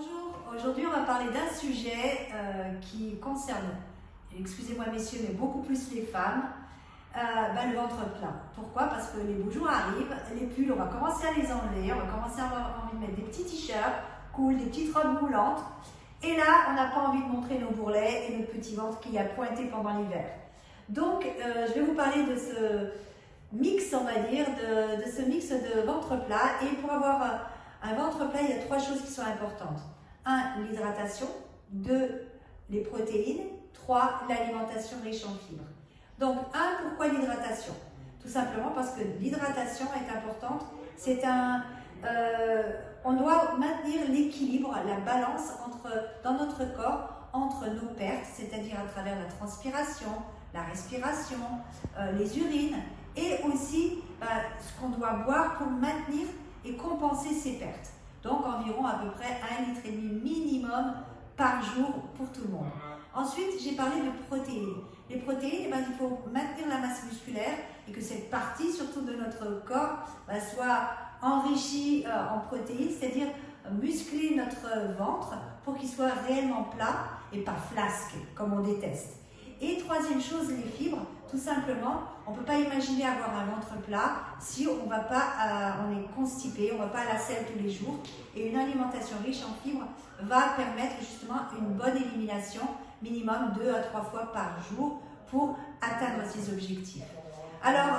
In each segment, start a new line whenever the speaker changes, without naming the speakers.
Bonjour, aujourd'hui on va parler d'un sujet qui concerne, excusez-moi messieurs, mais beaucoup plus les femmes, le ventre plat. Pourquoi? Parce que les beaux jours arrivent, les pulls on va commencer à les enlever, on va commencer à avoir envie de mettre des petits t-shirts cool, des petites robes moulantes, et là on n'a pas envie de montrer nos bourrelets et notre petit ventre qui a pointé pendant l'hiver. Donc je vais vous parler de ce mix, on va dire, de ce mix de ventre plat. Et pour avoir un ventre plat, il y a trois choses qui sont importantes. 1. L'hydratation. 2. Les protéines. 3. L'alimentation riche en fibres. Donc, pourquoi l'hydratation? Tout simplement parce que l'hydratation est importante. On doit maintenir l'équilibre, la balance dans notre corps entre nos pertes, c'est-à-dire à travers la transpiration, la respiration, les urines, et aussi ce qu'on doit boire pour maintenir et compenser ces pertes. Donc environ à peu près 1,5 litre minimum par jour pour tout le monde. Ensuite, j'ai parlé de protéines. Les protéines, il faut maintenir la masse musculaire et que cette partie, surtout de notre corps, soit enrichie en protéines, c'est-à-dire muscler notre ventre pour qu'il soit réellement plat et pas flasque, comme on déteste. Et troisième chose, les fibres. Tout simplement, on ne peut pas imaginer avoir un ventre plat si on est constipé, on ne va pas à la selle tous les jours. Et une alimentation riche en fibres va permettre justement une bonne élimination, minimum 2 à 3 fois par jour pour atteindre ces objectifs. Alors,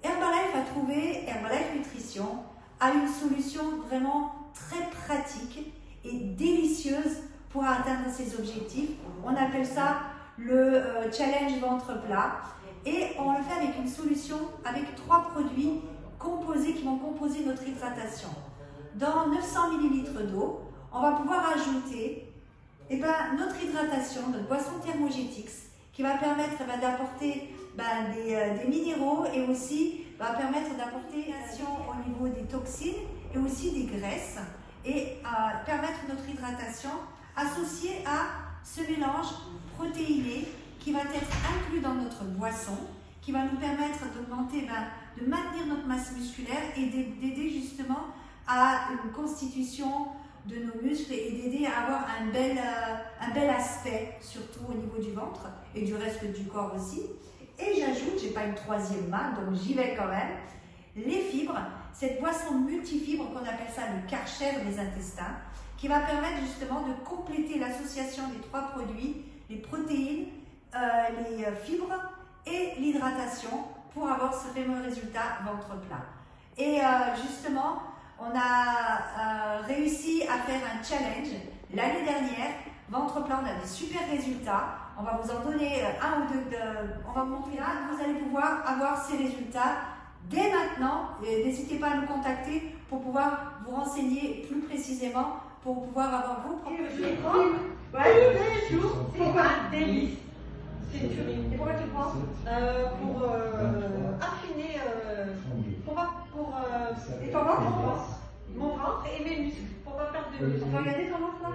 Herbalife Nutrition a une solution vraiment très pratique et délicieuse pour atteindre ces objectifs. On appelle ça le challenge ventre plat, et on le fait avec une solution avec 3 produits qui vont composer notre hydratation. Dans 900 ml d'eau, on va pouvoir ajouter notre hydratation, notre boisson Thermogétix, qui va permettre d'apporter des minéraux et aussi va permettre d'apporter action au niveau des toxines et aussi des graisses, et permettre notre hydratation associée à ce mélange protéiné qui va être inclus dans notre boisson, qui va nous permettre d'augmenter, de maintenir notre masse musculaire et d'aider justement à une constitution de nos muscles et d'aider à avoir un bel aspect, surtout au niveau du ventre et du reste du corps aussi. Et j'ajoute, j'ai pas une troisième main, donc j'y vais quand même, les fibres, cette boisson multifibres qu'on appelle ça le Karcher des intestins, qui va permettre justement de compléter l'association des 3 produits, les protéines, les fibres et l'hydratation, pour avoir ce fameux résultat ventre plat. Et justement, on a réussi à faire un challenge l'année dernière, ventre plat, on a des super résultats. On va vous en donner un ou deux, on va vous montrer là, vous allez pouvoir avoir ces résultats dès maintenant. N'hésitez pas à nous contacter pour pouvoir vous renseigner plus précisément, pour pouvoir avoir vos propres résultats.
C'est un délice. C'est une tuerie. Et pourquoi tu le prends? Pour affiner et ton ventre, mon ventre et mes muscles. Pour pas perdre de muscles. On peut regarder ton ventre là?